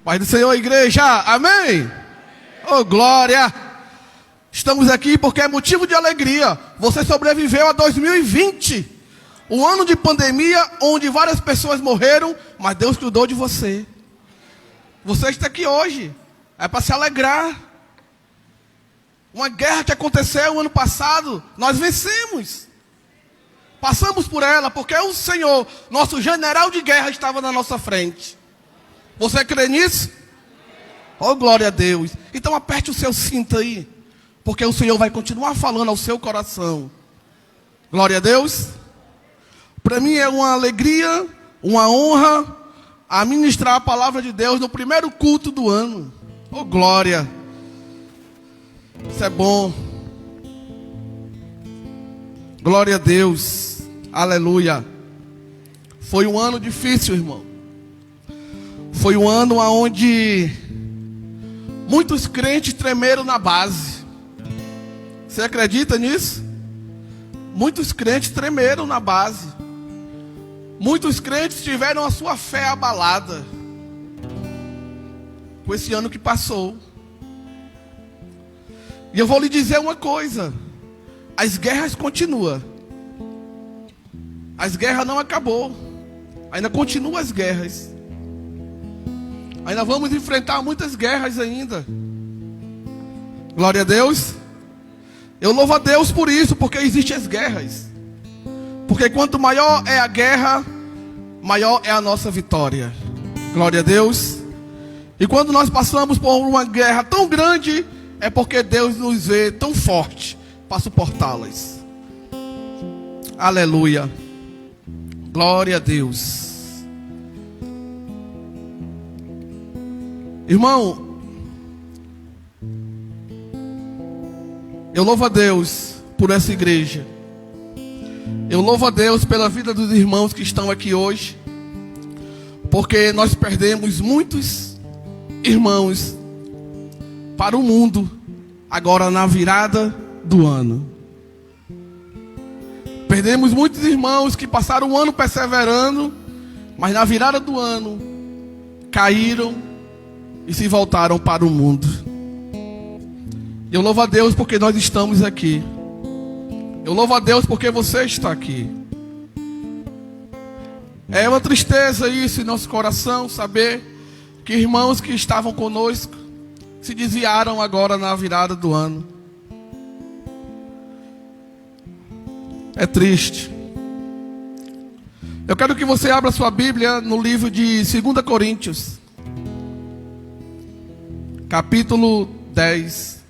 Pai do Senhor, igreja, amém? Oh, glória! Estamos aqui porque é motivo de alegria. Você sobreviveu a 2020, um ano de pandemia, onde várias pessoas morreram, mas Deus cuidou de você. Você está aqui hoje, é para se alegrar. Uma guerra que aconteceu ano passado, nós vencemos. Passamos por ela, porque o Senhor, nosso general de guerra, estava na nossa frente. Você crê nisso? Oh, glória a Deus. Então aperte o seu cinto aí, porque o Senhor vai continuar falando ao seu coração. Glória a Deus. Para mim é uma alegria, uma honra, a ministrar a palavra de Deus no primeiro culto do ano. Oh, glória. Isso é bom. Glória a Deus. Aleluia. Foi um ano difícil, irmão. Foi um ano onde muitos crentes tremeram na base. Você acredita nisso? Muitos crentes tremeram na base. Muitos crentes tiveram a sua fé abalada com esse ano que passou. E eu vou lhe dizer uma coisa: as guerras continuam. As guerras não acabou. Ainda continuam as guerras. Ainda vamos enfrentar muitas guerras ainda. Glória a Deus. Eu louvo a Deus por isso, porque existem as guerras. Porque quanto maior é a guerra, maior é a nossa vitória. Glória a Deus. E quando nós passamos por uma guerra tão grande, é porque Deus nos vê tão forte para suportá-las. Aleluia. Glória a Deus. Irmão, eu louvo a Deus por essa igreja. Eu louvo a Deus pela vida dos irmãos que estão aqui hoje, porque nós perdemos muitos irmãos para o mundo agora na virada do ano. Perdemos muitos irmãos que passaram um ano perseverando, mas na virada do ano caíram e se voltaram para o mundo. Eu louvo a Deus porque nós estamos aqui. Eu louvo a Deus porque você está aqui. É uma tristeza isso em nosso coração, saber que irmãos que estavam conosco se desviaram agora na virada do ano. É triste. Eu quero que você abra sua Bíblia no livro de 2 Coríntios, capítulo 10.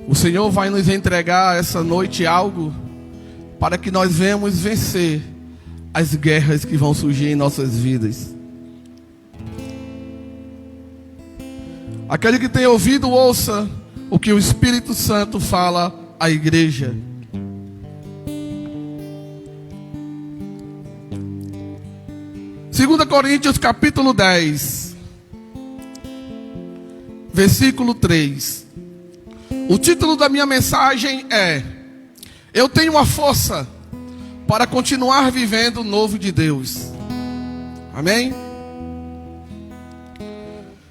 O Senhor vai nos entregar essa noite algo para que nós venhamos vencer as guerras que vão surgir em nossas vidas. Aquele que tem ouvido, ouça o que o Espírito Santo fala à igreja. Segunda Coríntios capítulo 10, versículo 3. O título da minha mensagem é: eu tenho uma força para continuar vivendo o novo de Deus. Amém?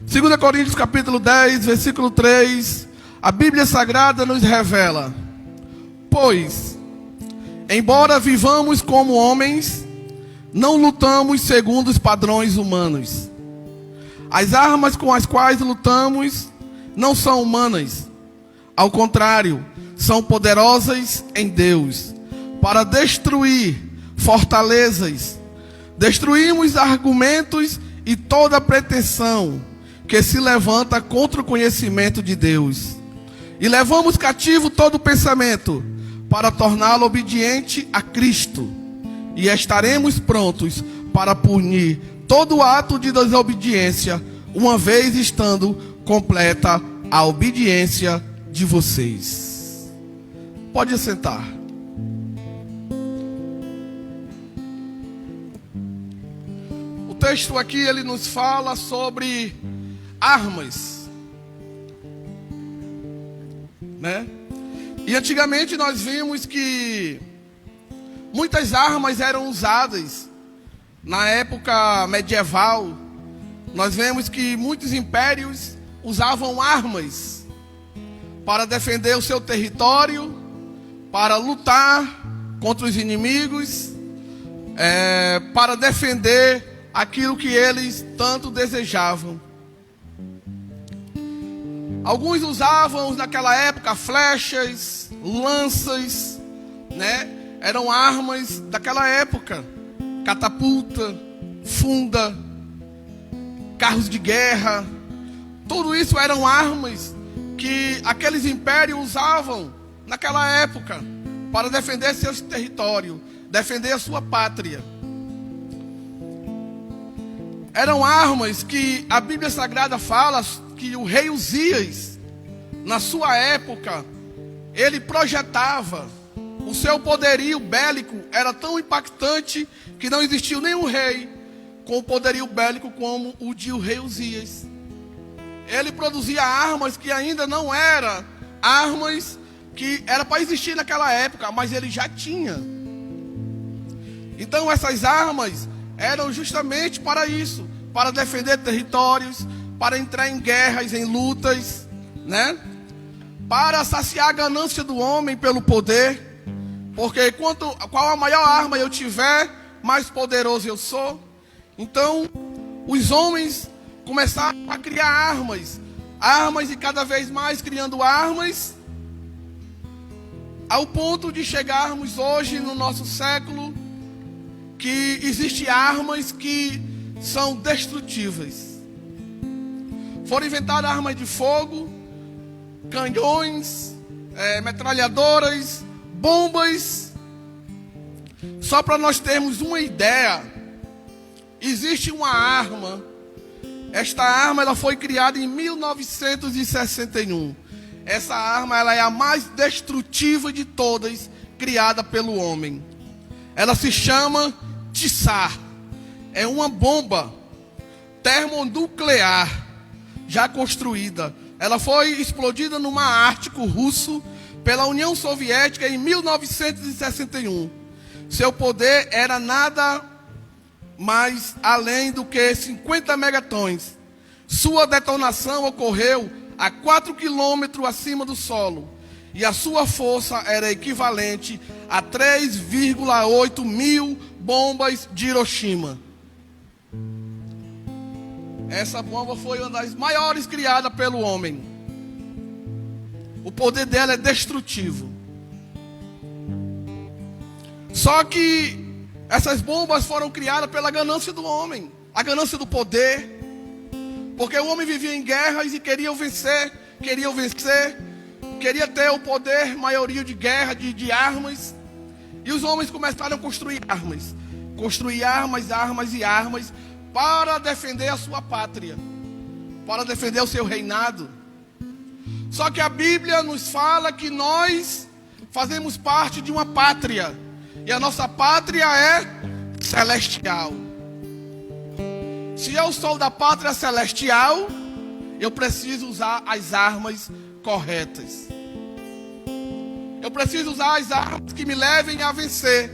2 Coríntios capítulo 10, versículo 3. A Bíblia Sagrada nos revela: pois, embora vivamos como homens, não lutamos segundo os padrões humanos. As armas com as quais lutamos não são humanas. Ao contrário, são poderosas em Deus para destruir fortalezas. Destruímos argumentos e toda pretensão que se levanta contra o conhecimento de Deus. E levamos cativo todo pensamento para torná-lo obediente a Cristo. E estaremos prontos para punir todo ato de desobediência, uma vez estando completa a obediência de vocês. Pode sentar. texto aqui, ele nos fala sobre armas, né? E antigamente nós vimos que muitas armas eram usadas na época medieval. Nós vemos que muitos impérios usavam armas para defender o seu território, para lutar contra os inimigos, para defender aquilo que eles tanto desejavam. Alguns usavam naquela época flechas, lanças, né? Eram armas daquela época. Catapulta, funda, carros de guerra. Tudo isso eram armas que aqueles impérios usavam naquela época para defender seus territórios, defender a sua pátria. Eram armas que a Bíblia Sagrada fala que o rei Uzias, na sua época, ele projetava. O seu poderio bélico era tão impactante que não existiu nenhum rei com poderio bélico como o de o rei Uzias. Ele produzia armas que ainda não eram armas que era para existir naquela época, mas ele já tinha. Então essas armas eram justamente para isso, para defender territórios, para entrar em guerras, em lutas, né? Para saciar a ganância do homem pelo poder, porque qual a maior arma eu tiver, mais poderoso eu sou. Então os homens começaram a criar armas e cada vez mais criando armas, ao ponto de chegarmos hoje no nosso século que existem armas que são destrutíveis. Foram inventadas armas de fogo, canhões, metralhadoras, bombas. Só para nós termos uma ideia, existe uma arma. Esta arma ela foi criada em 1961. Essa arma ela é a mais destrutiva de todas criada pelo homem. Ela se chama Tsar. É uma bomba termonuclear já construída. Ela foi explodida no Mar Ártico russo pela União Soviética em 1961. Seu poder era nada mais além do que 50 megatons. Sua detonação ocorreu a 4 quilômetros acima do solo. E a sua força era equivalente a 3,8 mil bombas de Hiroshima. Essa bomba foi uma das maiores criadas pelo homem. O poder dela é destrutivo. Só que essas bombas foram criadas pela ganância do homem, a ganância do poder. Porque o homem vivia em guerras e queria vencer, queria ter o poder, maioria de guerra, de armas. E os homens começaram a construir armas, para defender a sua pátria, para defender o seu reinado. Só que a Bíblia nos fala que nós fazemos parte de uma pátria, e a nossa pátria é celestial. Se eu sou da pátria celestial, eu preciso usar as armas corretas. Eu preciso usar as armas que me levem a vencer,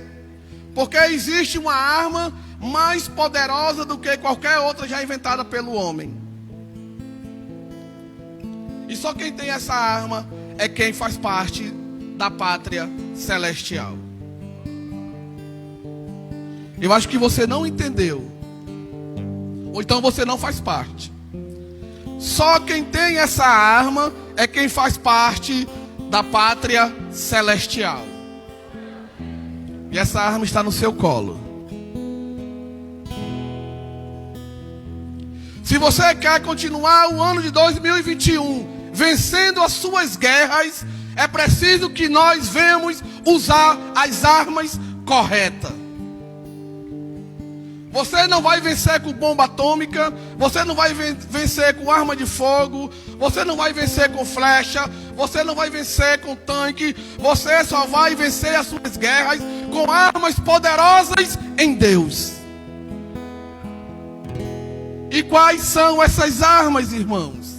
porque existe uma arma mais poderosa do que qualquer outra já inventada pelo homem. E só quem tem essa arma é quem faz parte da pátria celestial. Eu acho que você não entendeu, ou então você não faz parte. Só quem tem essa arma é quem faz parte da pátria celestial. E essa arma está no seu colo. Se você quer continuar o ano de 2021 vencendo as suas guerras, é preciso que nós venhamos usar as armas corretas. Você não vai vencer com bomba atômica, você não vai vencer com arma de fogo, você não vai vencer com flecha, você não vai vencer com tanque, você só vai vencer as suas guerras com armas poderosas em Deus. E quais são essas armas, irmãos?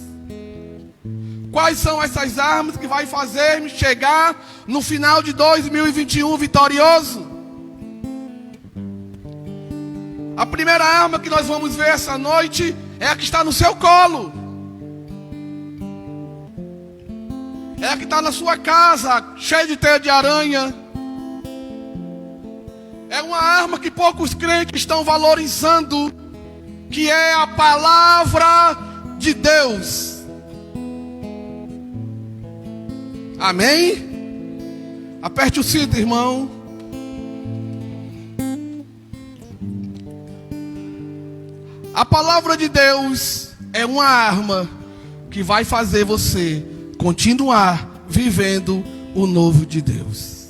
Quais são essas armas que vai fazer-me chegar no final de 2021 vitorioso? A primeira arma que nós vamos ver essa noite é a que está no seu colo. É a que está na sua casa, cheia de teia de aranha. É uma arma que poucos crentes estão valorizando, que é a palavra de Deus. Amém? Aperte o cinto, irmão. A palavra de Deus é uma arma que vai fazer você continuar vivendo o novo de Deus.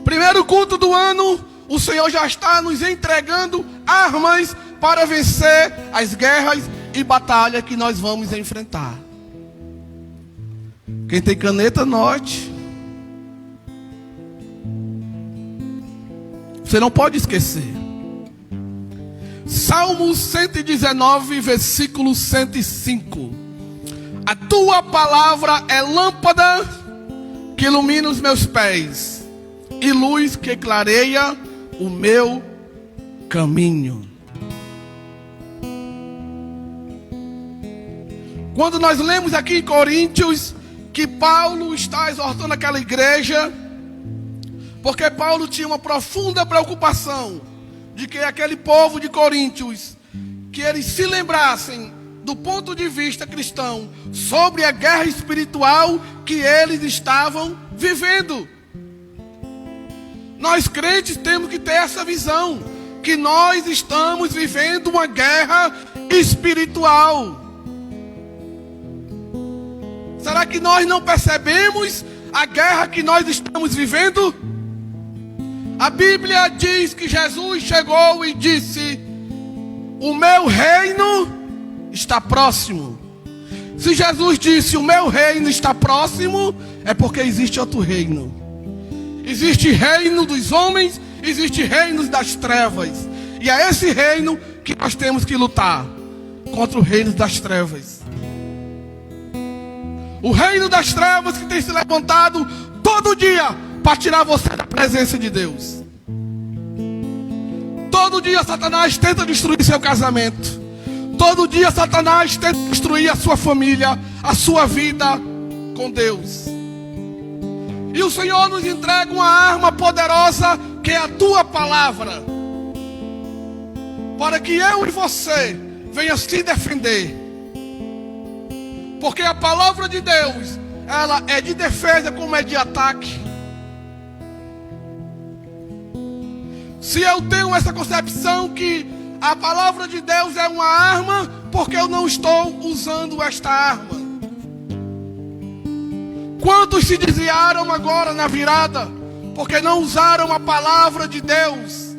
Primeiro culto do ano, o Senhor já está nos entregando armas para vencer as guerras e batalhas que nós vamos enfrentar. Quem tem caneta, anote. Você não pode esquecer. Salmo 119, versículo 105. A tua palavra é lâmpada que ilumina os meus pés e luz que clareia o meu caminho. Quando nós lemos aqui em Coríntios que Paulo está exortando aquela igreja, porque Paulo tinha uma profunda preocupação de que aquele povo de Coríntios, que eles se lembrassem do ponto de vista cristão sobre a guerra espiritual que eles estavam vivendo. Nós crentes temos que ter essa visão, que nós estamos vivendo uma guerra espiritual. Será que nós não percebemos a guerra que nós estamos vivendo? A Bíblia diz que Jesus chegou e disse: o meu reino está próximo. Se Jesus disse: o meu reino está próximo, é porque existe outro reino. Existe reino dos homens, existe reino das trevas. E é esse reino que nós temos que lutar contra o reino das trevas. O reino das trevas que tem se levantado todo dia para tirar você da presença de Deus. Todo dia Satanás tenta destruir seu casamento. Todo dia Satanás tenta destruir a sua família, a sua vida com Deus. E o Senhor nos entrega uma arma poderosa, que é a tua palavra, para que eu e você venha se defender. Porque a palavra de Deus, ela é de defesa como é de ataque. Se eu tenho essa concepção que a palavra de Deus é uma arma, porque eu não estou usando esta arma? Quantos se desviaram agora na virada, porque não usaram a palavra de Deus?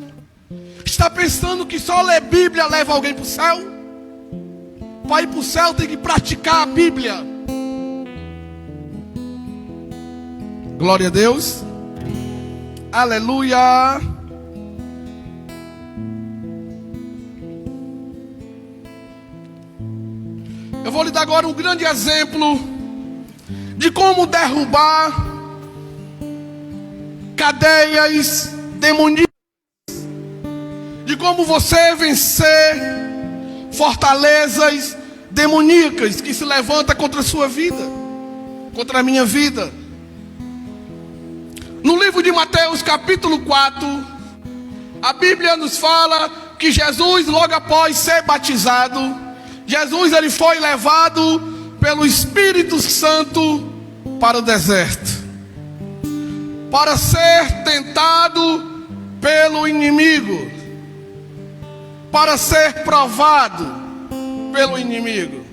Está pensando que só ler Bíblia leva alguém para o céu? Para ir para o céu tem que praticar a Bíblia. Glória a Deus. Aleluia. Eu vou lhe dar agora um grande exemplo de como derrubar cadeias demoníacas, de como você vencer fortalezas demoníacas que se levantam contra a sua vida, contra a minha vida. No livro de Mateus capítulo 4, a Bíblia nos fala que Jesus, logo após ser batizado, Jesus ele foi levado pelo Espírito Santo para o deserto, para ser tentado pelo inimigo, para ser provado pelo inimigo.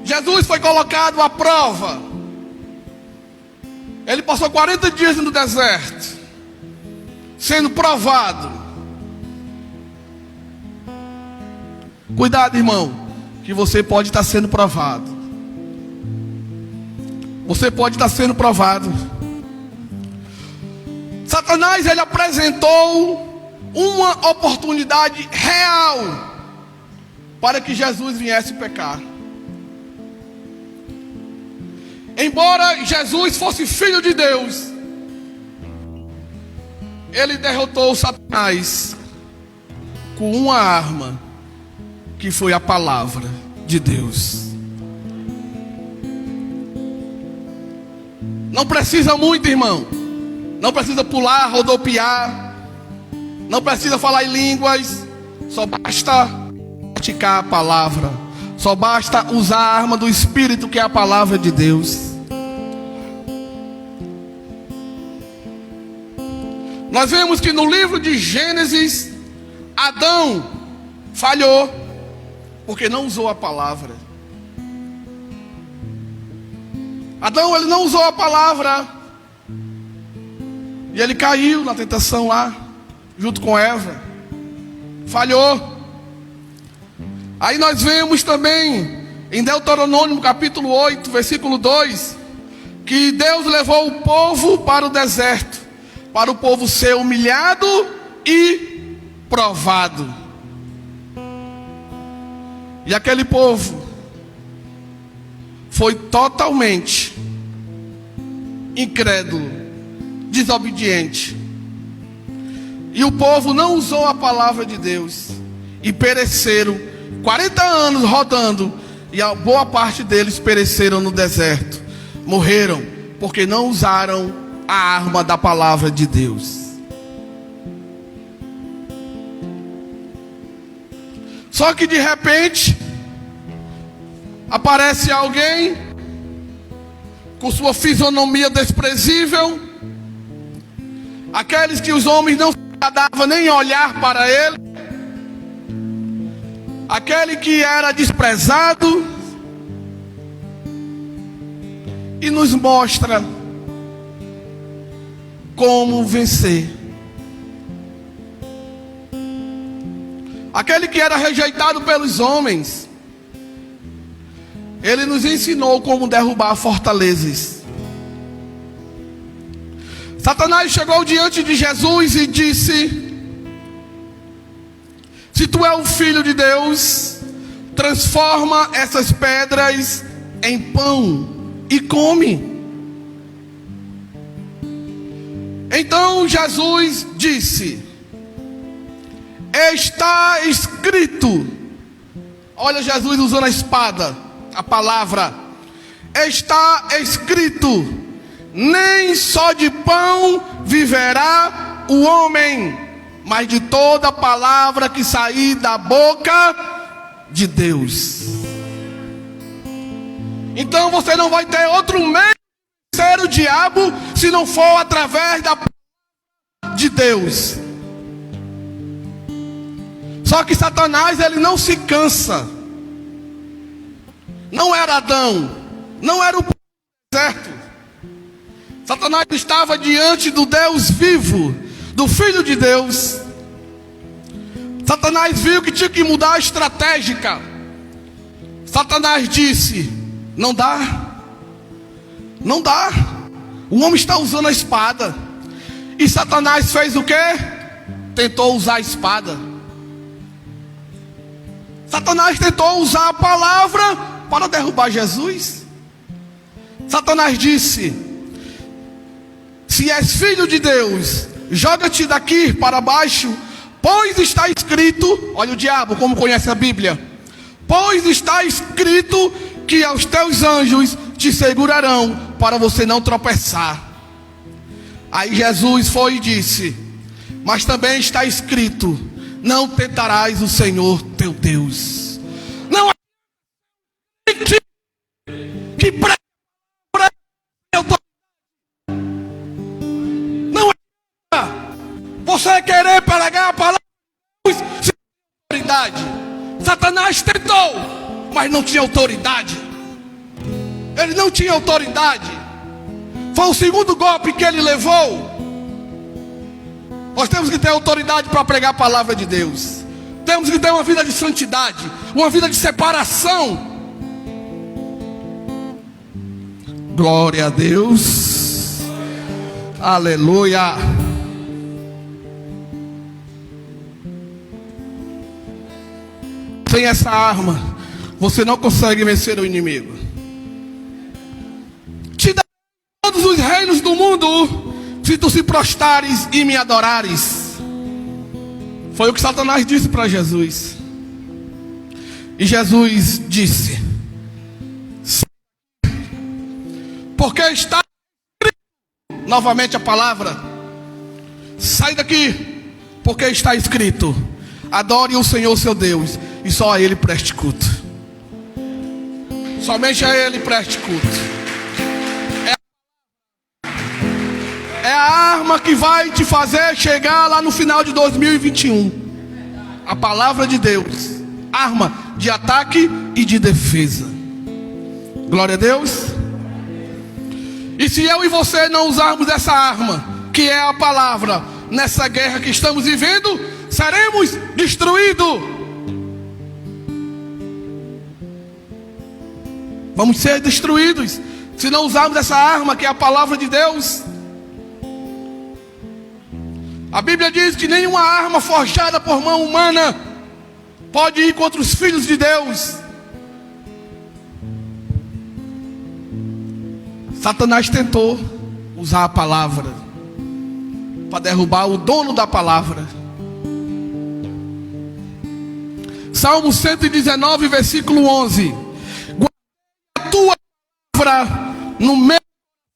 Jesus foi colocado à prova. Ele passou 40 dias no deserto, sendo provado. Cuidado, irmão, que você pode estar sendo provado. Você pode estar sendo provado. Satanás, ele apresentou uma oportunidade real para que Jesus viesse pecar. Embora Jesus fosse filho de Deus, ele derrotou Satanás com uma arma, que foi a palavra de Deus. Não precisa muito, irmão. Não precisa pular, rodopiar. Não precisa falar em línguas. Só basta praticar a palavra. Só basta usar a arma do Espírito, que é a palavra de Deus. Nós vemos que no livro de Gênesis, Adão falhou, porque não usou a palavra. Adão, ele não usou a palavra. E ele caiu na tentação lá, junto com Eva. Falhou. Aí nós vemos também, em Deuteronômio capítulo 8, versículo 2, que Deus levou o povo para o deserto, para o povo ser humilhado e provado. E aquele povo foi totalmente incrédulo, desobediente. E o povo não usou a palavra de Deus. E pereceram 40 anos rodando. E a boa parte deles pereceram no deserto. Morreram porque não usaram a arma da palavra de Deus. Só que de repente aparece alguém com sua fisionomia desprezível, aqueles que os homens não se agradavam nem olhar para ele, aquele que era desprezado, e nos mostra como vencer. Aquele que era rejeitado pelos homens, ele nos ensinou como derrubar fortalezas. Satanás chegou diante de Jesus e disse: se tu é o filho de Deus, transforma essas pedras em pão e come. Então Jesus disse: está escrito. Olha Jesus usando a espada, a palavra. Está escrito: nem só de pão viverá o homem, mas de toda palavra que sair da boca de Deus. Então você não vai ter outro meio de vencer o diabo, se não for através da palavra de Deus. Só que Satanás, ele não se cansa. Não era Adão, não era o deserto. Satanás estava diante do Deus vivo, do Filho de Deus. Satanás viu que tinha que mudar a estratégia. Satanás disse: não dá, não dá. O homem está usando a espada. E Satanás fez o quê? Tentou usar a espada. Satanás tentou usar a palavra para derrubar Jesus. Satanás disse: se és filho de Deus, joga-te daqui para baixo, pois está escrito. Olha o diabo como conhece a Bíblia. Pois está escrito que aos teus anjos te segurarão para você não tropeçar. Aí Jesus foi e disse: mas também está escrito: não tentarás o Senhor teu Deus. Não é que prega. Não é você querer pregar a palavra sem autoridade. Satanás tentou, mas não tinha autoridade. Ele não tinha autoridade. Foi o segundo golpe que ele levou. Nós temos que ter autoridade para pregar a palavra de Deus. Temos que ter uma vida de santidade, uma vida de separação. Glória a Deus. Aleluia. tem essa arma, você não consegue vencer o inimigo. Te darei todos os reinos do mundo, se tu se prostrares e me adorares. Foi o que Satanás disse para Jesus. E Jesus disse: porque está escrito, novamente a palavra, sai daqui, porque está escrito: adore o Senhor seu Deus, e só a Ele preste culto. Somente a Ele preste culto. É a arma que vai te fazer chegar lá no final de 2021. A palavra de Deus, arma de ataque e de defesa. Glória a Deus. E se eu e você não usarmos essa arma, que é a palavra, nessa guerra que estamos vivendo, seremos destruídos. Vamos ser destruídos se não usarmos essa arma, que é a palavra de Deus. A Bíblia diz que nenhuma arma forjada por mão humana pode ir contra os filhos de Deus. Satanás tentou usar a palavra para derrubar o dono da palavra. Salmo 119, versículo 11. Guarda a tua palavra no meu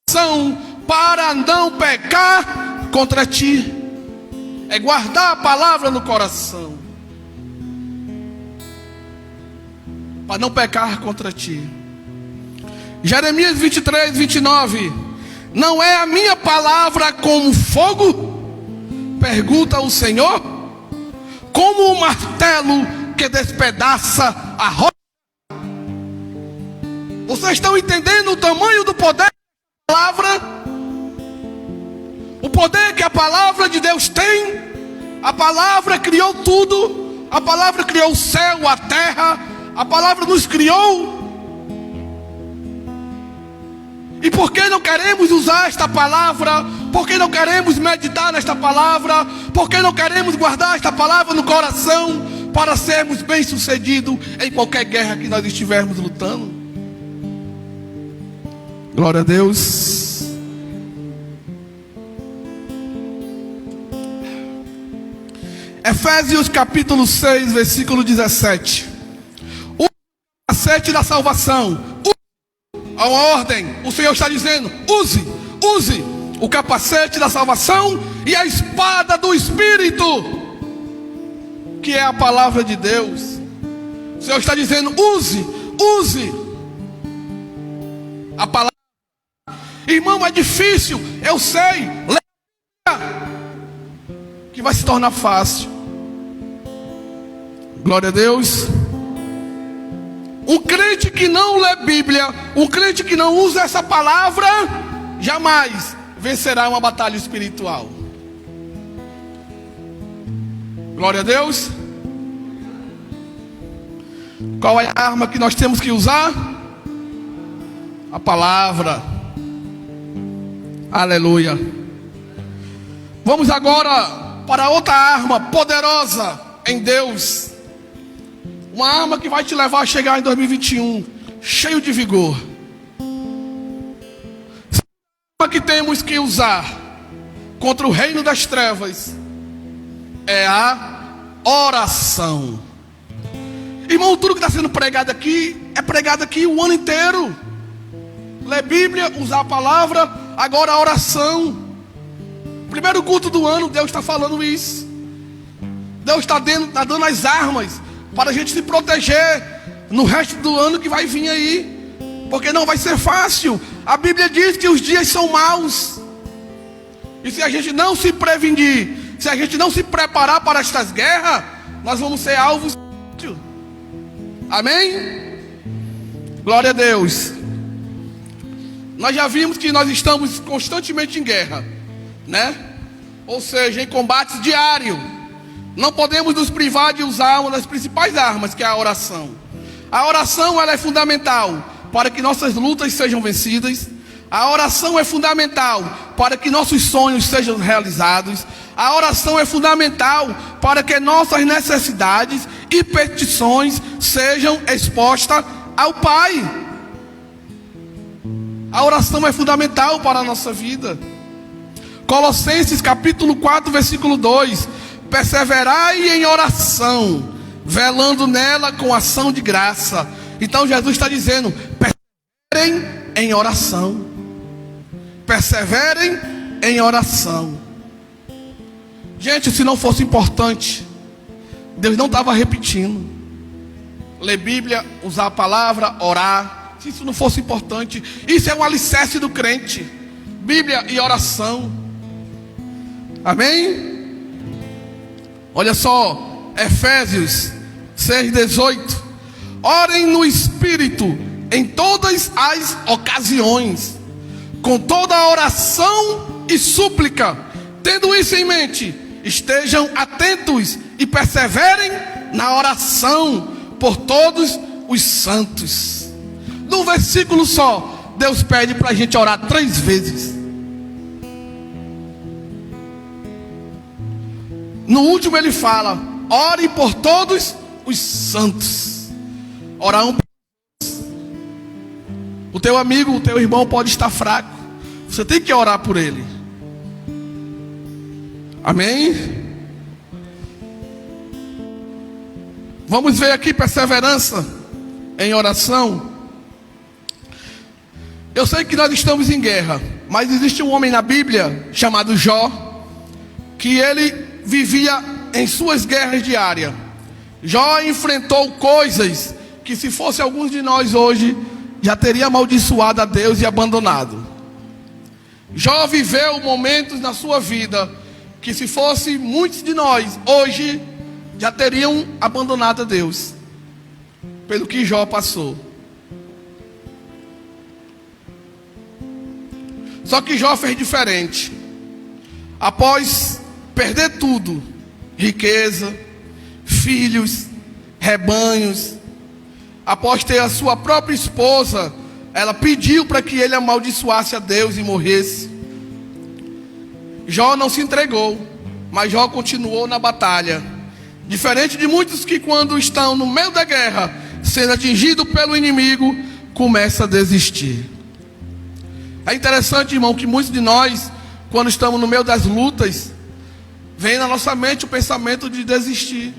coração, para não pecar contra ti. É guardar a palavra no coração, para não pecar contra ti. Jeremias 23, 29. Não é a minha palavra como fogo? Pergunta o Senhor. Como o martelo que despedaça a rocha. Vocês estão entendendo o tamanho do poder da palavra? O poder que a palavra de Deus tem. A palavra criou tudo. A palavra criou o céu, a terra. A palavra nos criou. E por que não queremos usar esta palavra? Por que não queremos meditar nesta palavra? Por que não queremos guardar esta palavra no coração, para sermos bem-sucedidos em qualquer guerra que nós estivermos lutando? Glória a Deus. Efésios capítulo 6, versículo 17. O capacete da salvação. A ordem, o Senhor está dizendo: use o capacete da salvação e a espada do Espírito, que é a palavra de Deus. O Senhor está dizendo: use a palavra. Irmão, é difícil, eu sei, que vai se tornar fácil. Glória a Deus. Um crente que não lê Bíblia, um crente que não usa essa palavra, jamais vencerá uma batalha espiritual. Glória a Deus. Qual é a arma que nós temos que usar? A palavra. Aleluia. Vamos agora para outra arma poderosa em Deus. Uma arma que vai te levar a chegar em 2021 cheio de vigor. A arma que temos que usar contra o reino das trevas é a oração. Irmão, tudo que está sendo pregado aqui é pregado aqui o ano inteiro. Ler Bíblia, usar a palavra, agora a oração. Primeiro culto do ano, Deus está falando isso. Deus está dando as armas para a gente se proteger no resto do ano que vai vir aí, porque não vai ser fácil. A Bíblia diz que os dias são maus, e se a gente não se prevenir, se a gente não se preparar para estas guerras, nós vamos ser alvos. Amém? Glória a Deus. Nós já vimos que nós estamos constantemente em guerra, né? Ou seja, em combates diários. Não podemos nos privar de usar uma das principais armas, que é a oração. A oração, ela é fundamental para que nossas lutas sejam vencidas. A oração é fundamental para que nossos sonhos sejam realizados. A oração é fundamental para que nossas necessidades e petições sejam expostas ao Pai. A oração é fundamental para a nossa vida. Colossenses capítulo 4, versículo 2: perseverai em oração, velando nela com ação de graça. Então Jesus está dizendo: perseverem em oração. Perseverem em oração. Gente, se não fosse importante, Deus não estava repetindo. Ler Bíblia, usar a palavra, orar. Se isso não fosse importante, isso é um alicerce do crente. Bíblia e oração. Amém? Olha só, Efésios 6:18. Orem no Espírito em todas as ocasiões, com toda a oração e súplica. Tendo isso em mente, estejam atentos e perseverem na oração por todos os santos. Num versículo só, Deus pede para a gente orar 3 vezes. No último ele fala: ore por todos os santos. Orar um. O teu amigo, o teu irmão pode estar fraco. Você tem que orar por ele. Amém? Vamos ver aqui perseverança em oração. Eu sei que nós estamos em guerra, mas existe um homem na Bíblia chamado Jó, que ele vivia em suas guerras diárias. Jó enfrentou coisas que, se fosse alguns de nós hoje, já teria amaldiçoado a Deus e abandonado. Jó viveu momentos na sua vida que, se fosse muitos de nós hoje, já teriam abandonado a Deus, pelo que Jó passou. Só que Jó fez diferente. Após perder tudo, riqueza, filhos, rebanhos, após ter a sua própria esposa, ela pediu para que ele amaldiçoasse a Deus e morresse. Jó não se entregou, mas Jó continuou na batalha. Diferente de muitos que, quando estão no meio da guerra, sendo atingido pelo inimigo, começa a desistir. É interessante, irmão, que muitos de nós, quando estamos no meio das lutas, vem na nossa mente o pensamento de desistir,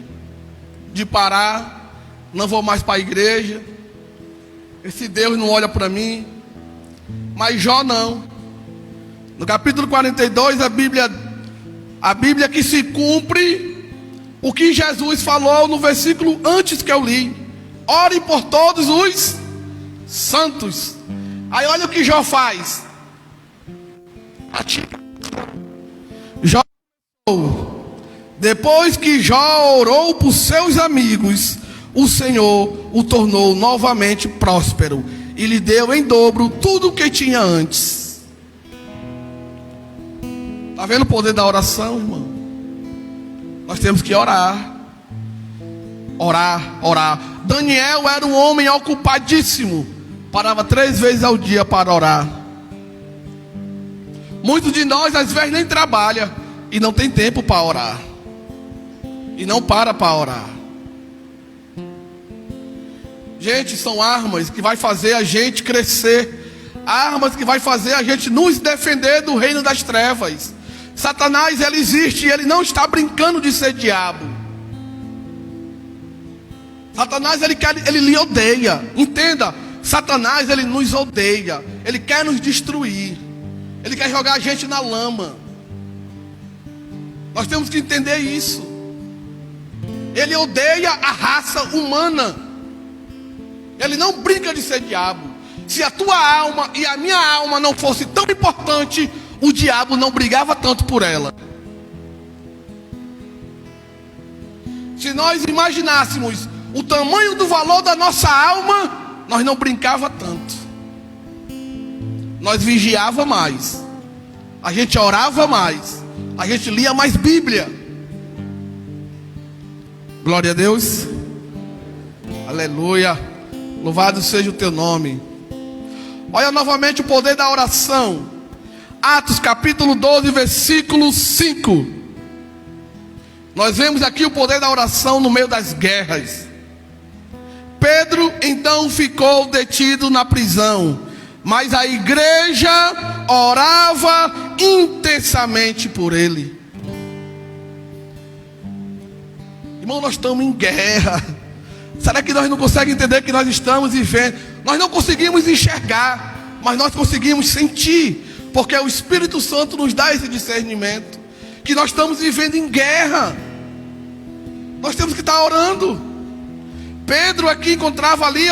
de parar, não vou mais para a igreja, esse Deus não olha para mim. Mas Jó não. No capítulo 42, a Bíblia que se cumpre o que Jesus falou no versículo antes que eu li: ore por todos os santos. Aí olha o que Jó faz. Jó, depois que Jó orou por seus amigos, o Senhor o tornou novamente próspero e lhe deu em dobro tudo o que tinha antes. Está vendo o poder da oração, irmão? Nós temos que orar. Orar. Daniel era um homem ocupadíssimo. Parava 3 vezes ao dia para orar. Muitos de nós às vezes nem trabalha e não tem tempo para orar. E não para orar. Gente, são armas que vai fazer a gente crescer. Armas que vai fazer a gente nos defender do reino das trevas. Satanás, ele existe e ele não está brincando de ser diabo. Satanás, ele lhe odeia. Entenda, Satanás, ele nos odeia. Ele quer nos destruir. Ele quer jogar a gente na lama. Nós temos que entender isso. Ele odeia a raça humana. Ele não brinca de ser diabo. Se a tua alma e a minha alma não fosse tão importante, o diabo não brigava tanto por ela. Se nós imaginássemos o tamanho do valor da nossa alma, nós não brincava tanto. Nós vigiava mais. A gente orava mais. A gente lia mais Bíblia. Glória a Deus. Aleluia. Louvado seja o teu nome. Olha novamente o poder da oração. Atos capítulo 12, versículo 5. Nós vemos aqui o poder da oração no meio das guerras. Pedro então ficou detido na prisão, mas a igreja orava intensamente por ele. Irmão, nós estamos em guerra. Será que nós não conseguimos entender que nós estamos vivendo? Nós não conseguimos enxergar, mas nós conseguimos sentir, porque o Espírito Santo nos dá esse discernimento, que nós estamos vivendo em guerra. Nós temos que estar orando. Pedro aqui encontrava ali,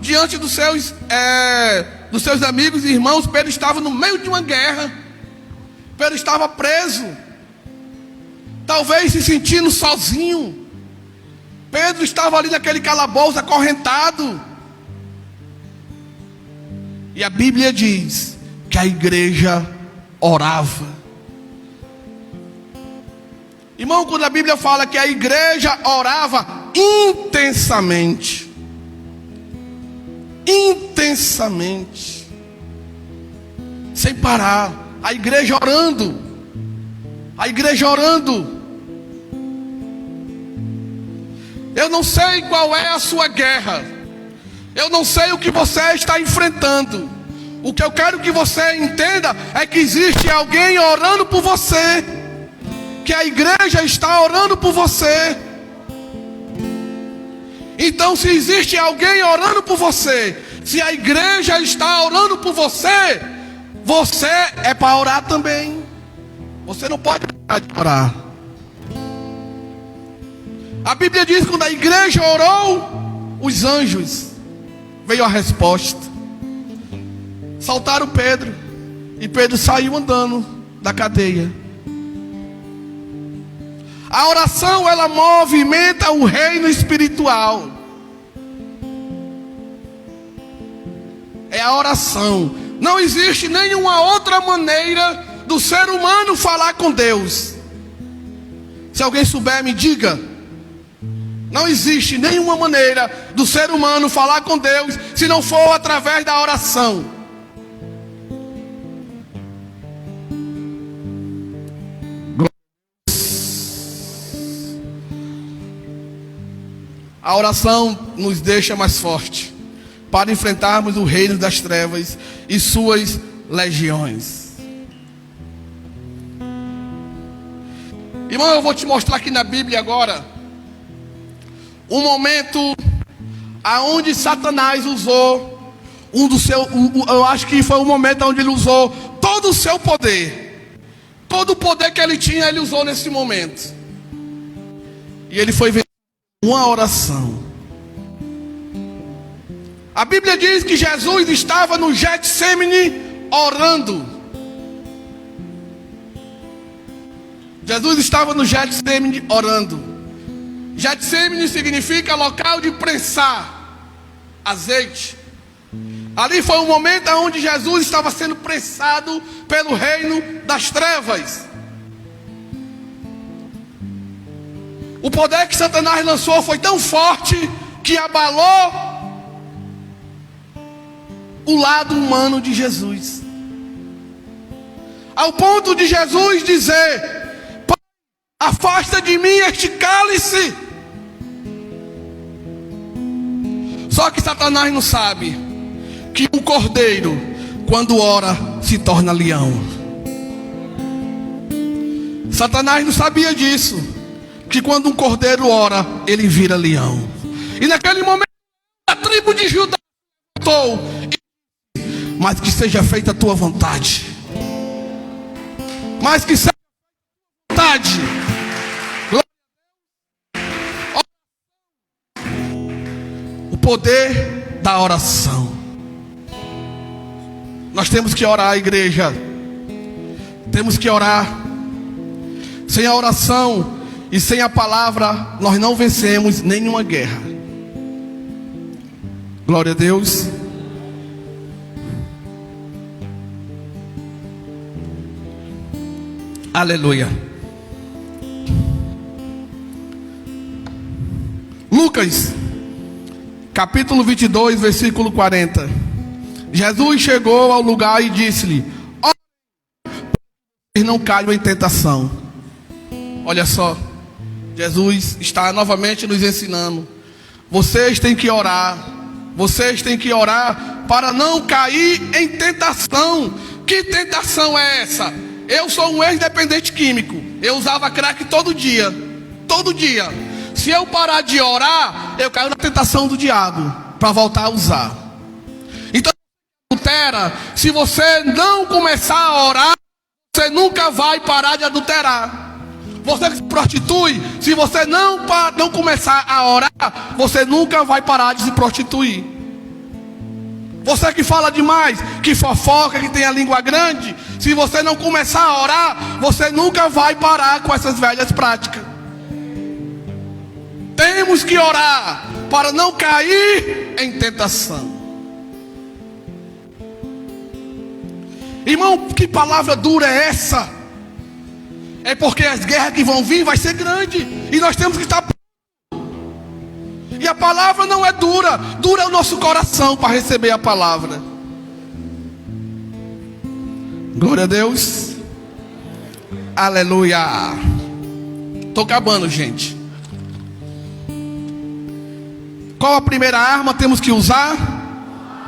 diante dos seus amigos e irmãos. Pedro estava no meio de uma guerra. Pedro estava preso, talvez se sentindo sozinho. Pedro estava ali naquele calabouço acorrentado. E a Bíblia diz que a igreja orava. Irmão, quando a Bíblia fala que a igreja orava intensamente, sem parar, a igreja orando, Eu não sei qual é a sua guerra, eu não sei o que você está enfrentando. O que eu quero que você entenda é que existe alguém orando por você, que a igreja está orando por você. Então, se existe alguém orando por você, se a igreja está orando por você, você é para orar também. Você não pode parar de orar. A Bíblia diz que quando a igreja orou, os anjos, veio a resposta. Saltaram Pedro, e Pedro saiu andando da cadeia. A oração, ela movimenta o reino espiritual. É a oração. Não existe nenhuma outra maneira do ser humano falar com Deus. Se alguém souber, me diga. Não existe nenhuma maneira do ser humano falar com Deus se não for através da oração. A oração nos deixa mais forte para enfrentarmos o reino das trevas e suas legiões. Irmão, eu vou te mostrar aqui na Bíblia agora um momento aonde Satanás usou eu acho que foi um momento onde ele usou todo o seu poder. Todo o poder que ele tinha, ele usou nesse momento. E ele foi vencido com uma oração. A Bíblia diz que Jesus estava no Getsemane orando. Jesus estava no Getsemane orando. Getsemane significa local de prensar azeite. Ali foi o momento onde Jesus estava sendo prensado pelo reino das trevas. O poder que Satanás lançou foi tão forte que abalou o lado humano de Jesus, ao ponto de Jesus dizer: afasta de mim este cálice. Só que Satanás não sabe que um cordeiro, quando ora, se torna leão. Satanás não sabia disso, que quando um cordeiro ora, ele vira leão. E naquele momento a tribo de Judá gritou: mas que seja feita a tua vontade. Mas que seja a tua vontade. O poder da oração. Nós temos que orar, igreja. Temos que orar. Sem a oração e sem a palavra, nós não vencemos nenhuma guerra. Glória a Deus. Aleluia. Lucas, capítulo 22, versículo 40. Jesus chegou ao lugar e disse-lhe: não caiam em tentação. Olha só, Jesus está novamente nos ensinando. Vocês têm que orar. Vocês têm que orar para não cair em tentação. Que tentação é essa? Eu sou um ex-dependente químico. Eu usava crack todo dia. Todo dia. Se eu parar de orar, eu caio na tentação do diabo para voltar a usar. Então, adultera, se você não começar a orar, você nunca vai parar de adulterar. Você que se prostitui, se você não começar a orar, você nunca vai parar de se prostituir. Você que fala demais, que fofoca, que tem a língua grande, se você não começar a orar, você nunca vai parar com essas velhas práticas. Temos que orar para não cair em tentação. Irmão, que palavra dura é essa? É porque as guerras que vão vir vai ser grande e nós temos que estar. E a palavra não é dura, dura é o nosso coração para receber a palavra. Glória a Deus. Aleluia. Estou acabando, gente. Qual a primeira arma temos que usar?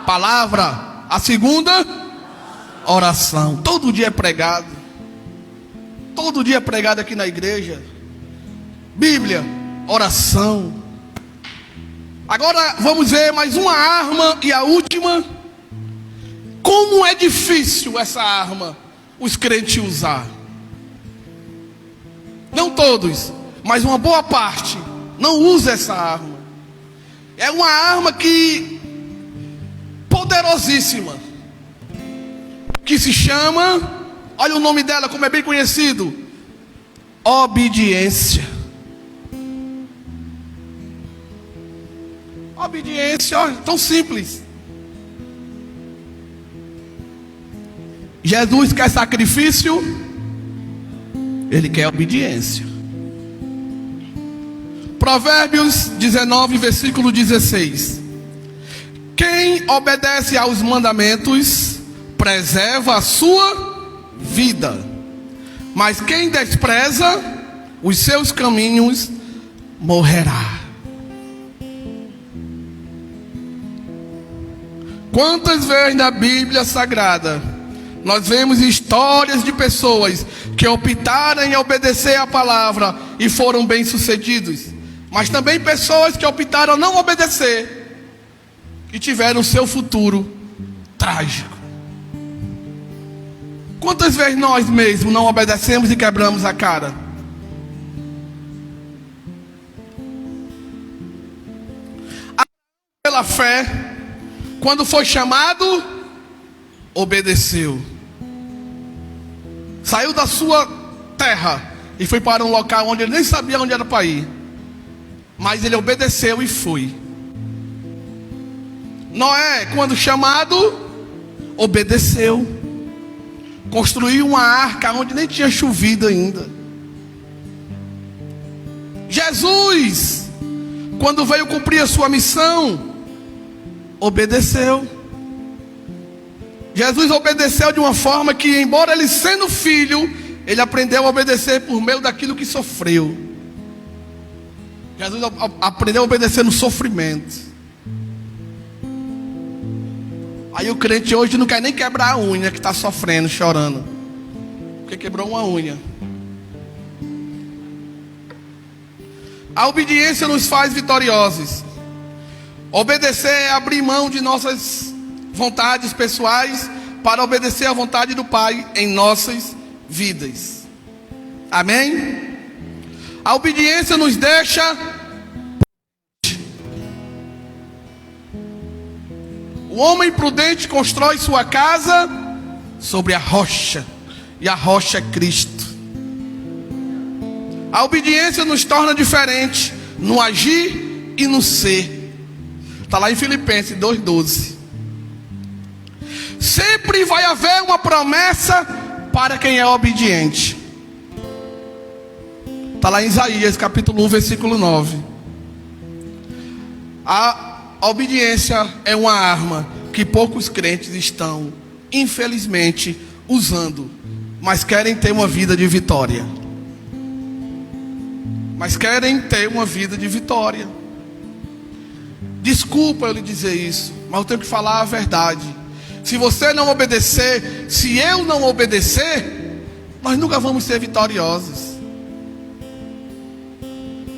Palavra. A segunda? Oração. Todo dia é pregado. Todo dia é pregado aqui na igreja. Bíblia, oração. Agora vamos ver mais uma arma e a última. Como é difícil essa arma os crentes usar. Não todos, mas uma boa parte não usa essa arma. É uma arma que poderosíssima, que se chama, olha o nome dela como é bem conhecido, obediência. Obediência, ó, tão simples. Jesus quer sacrifício, ele quer obediência. Provérbios 19, versículo 16. Quem obedece aos mandamentos preserva a sua vida, mas quem despreza os seus caminhos morrerá. Quantas vezes na Bíblia Sagrada nós vemos histórias de pessoas que optaram em obedecer a palavra e foram bem-sucedidos, mas também pessoas que optaram não obedecer e tiveram seu futuro trágico. Quantas vezes nós mesmos não obedecemos e quebramos a cara? Pela fé, quando foi chamado, obedeceu. Saiu da sua terra e foi para um local onde ele nem sabia onde era para ir. Mas ele obedeceu e foi. Noé, quando chamado, obedeceu. Construiu uma arca onde nem tinha chovido ainda. Jesus, quando veio cumprir a sua missão, obedeceu. Jesus obedeceu de uma forma que, embora ele sendo filho, ele aprendeu a obedecer por meio daquilo que sofreu. Jesus aprendeu a obedecer no sofrimento. Aí o crente hoje não quer nem quebrar a unha, que está sofrendo, chorando, porque quebrou uma unha. A obediência nos faz vitoriosos. Obedecer é abrir mão de nossas vontades pessoais para obedecer à vontade do Pai em nossas vidas. Amém? A obediência nos deixa. O homem prudente constrói sua casa sobre a rocha, e a rocha é Cristo. A obediência nos torna diferente no agir e no ser. Está lá em Filipenses 2,12. Sempre vai haver uma promessa para quem é obediente. Está lá em Isaías capítulo 1, versículo 9. A obediência é uma arma que poucos crentes estão, infelizmente, usando, mas querem ter uma vida de vitória. mas querem ter uma vida de vitória. Desculpa eu lhe dizer isso, mas eu tenho que falar a verdade. Se você não obedecer, se eu não obedecer, nós nunca vamos ser vitoriosos.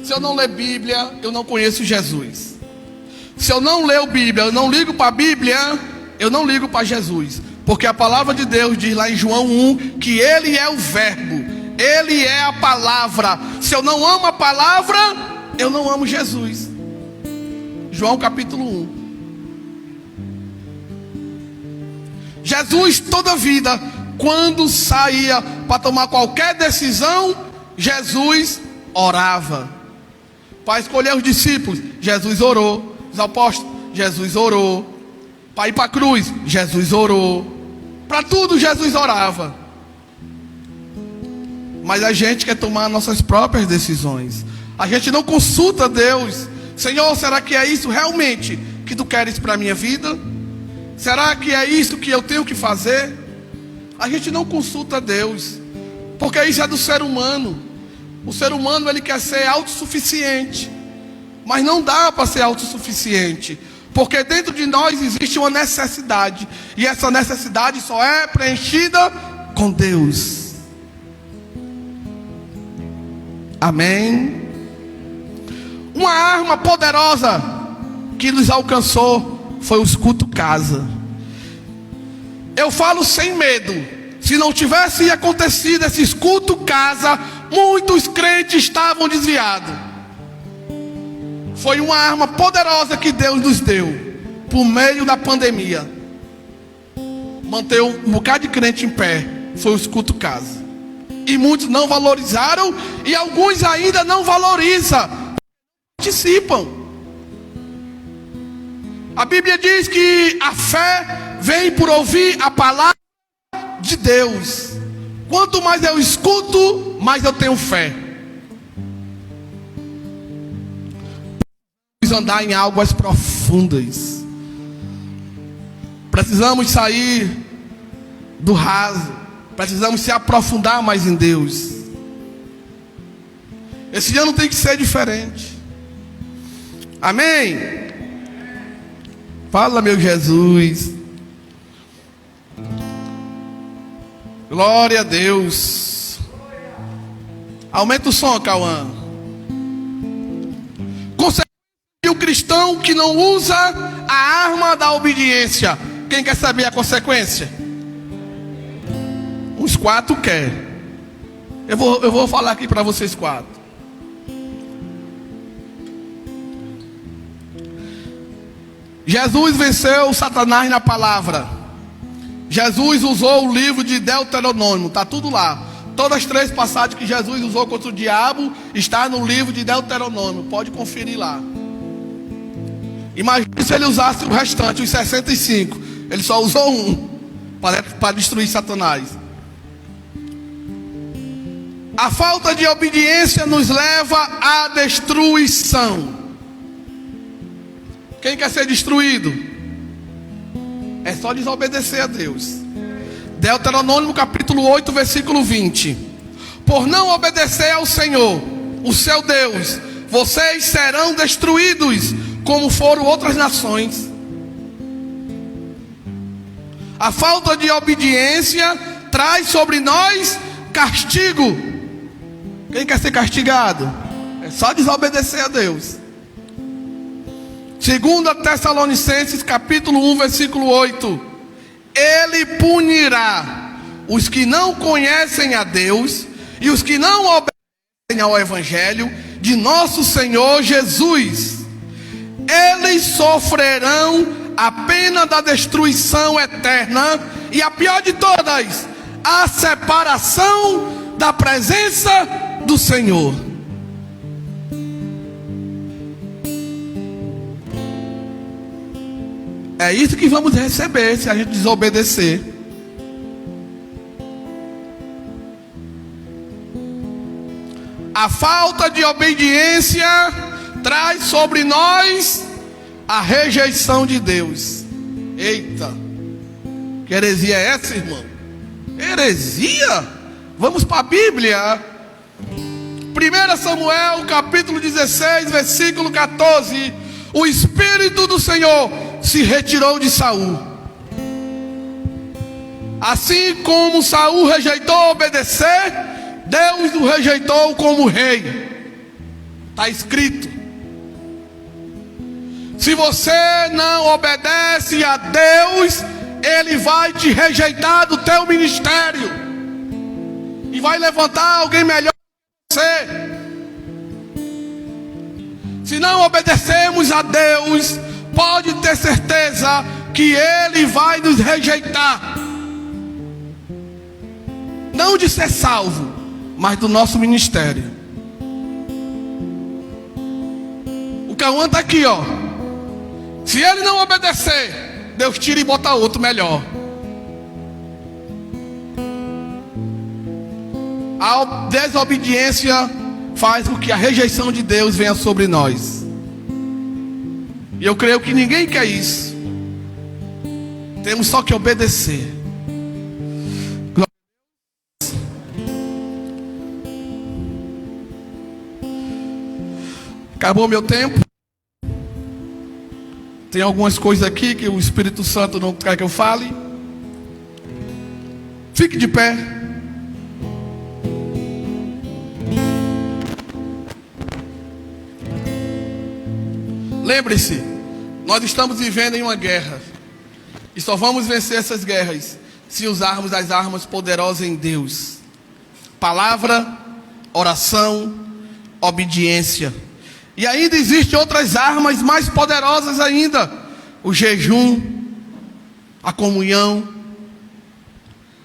Se eu não ler Bíblia, eu não conheço Jesus. Se eu não ler Bíblia, eu não ligo para a Bíblia, eu não ligo para Jesus. Porque a palavra de Deus diz lá em João 1 que Ele é o verbo, Ele é a palavra. Se eu não amo a palavra, eu não amo Jesus. João capítulo 1. Jesus toda a vida, quando saía para tomar qualquer decisão, Jesus orava. Para escolher os discípulos, Jesus orou. Os apóstolos, Jesus orou. Para ir para a cruz, Jesus orou. Para tudo Jesus orava. Mas a gente quer tomar nossas próprias decisões. A gente não consulta Deus. Senhor, será que é isso realmente que tu queres para a minha vida? Será que é isso que eu tenho que fazer? A gente não consulta Deus, porque isso é do ser humano. O ser humano, ele quer ser autossuficiente, mas não dá para ser autossuficiente, porque dentro de nós existe uma necessidade, e essa necessidade só é preenchida com Deus. Amém? Uma arma poderosa que nos alcançou foi o escudo casa. Eu falo sem medo. Se não tivesse acontecido esse escudo casa, muitos crentes estavam desviados. Foi uma arma poderosa que Deus nos deu por meio da pandemia. Manter um bocado de crente em pé foi o escudo casa. E muitos não valorizaram, e alguns ainda não valorizam, participam. A Bíblia diz que a fé vem por ouvir a palavra de Deus. Quanto mais eu escuto, mais eu tenho fé. Precisamos andar em águas profundas. Precisamos sair do raso. Precisamos se aprofundar mais em Deus. Esse ano tem que ser diferente. Amém? Fala, meu Jesus. Glória a Deus. Aumenta o som, Cauã. Consequência de um cristão que não usa a arma da obediência. Quem quer saber a consequência? Uns 4 quer. Eu vou falar aqui para vocês 4. Jesus venceu Satanás na palavra. Jesus usou o livro de Deuteronômio, está tudo lá. Todas as 3 passagens que Jesus usou contra o diabo está no livro de Deuteronômio, pode conferir lá. Imagina se ele usasse o restante, os 65. Ele só usou um para destruir Satanás. A falta de obediência nos leva à destruição. Quem quer ser destruído? É só desobedecer a Deus. Deuteronômio capítulo 8, versículo 20. Por não obedecer ao Senhor, o seu Deus, vocês serão destruídos, como foram outras nações. A falta de obediência traz sobre nós castigo. Quem quer ser castigado? É só desobedecer a Deus. 2 Tessalonicenses capítulo 1, versículo 8. Ele punirá os que não conhecem a Deus e os que não obedecem ao Evangelho de nosso Senhor Jesus. Eles sofrerão a pena da destruição eterna e a pior de todas, a separação da presença do Senhor. É isso que vamos receber se a gente desobedecer. A falta de obediência traz sobre nós a rejeição de Deus. Eita, que heresia é essa, irmão? Heresia? Vamos para a Bíblia. 1 Samuel, capítulo 16, versículo 14, o Espírito do Senhor se retirou de Saul. Assim como Saul rejeitou obedecer, Deus o rejeitou como rei. Está escrito. Se você não obedece a Deus, Ele vai te rejeitar do teu ministério e vai levantar alguém melhor que você. Se não obedecemos a Deus, pode ter certeza que Ele vai nos rejeitar. Não de ser salvo, mas do nosso ministério. O Cauã está aqui, ó. Se ele não obedecer, Deus tira e bota outro melhor. A desobediência faz com que a rejeição de Deus venha sobre nós. E eu creio que ninguém quer isso. Temos só que obedecer. Acabou meu tempo. Tem algumas coisas aqui que o Espírito Santo não quer que eu fale. Fique de pé. Lembre-se, nós estamos vivendo em uma guerra. E só vamos vencer essas guerras se usarmos as armas poderosas em Deus. Palavra, oração, obediência. E ainda existem outras armas mais poderosas ainda. O jejum, a comunhão.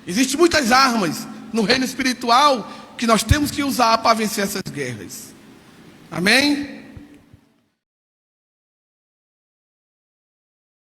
Existem muitas armas no reino espiritual que nós temos que usar para vencer essas guerras. Amém?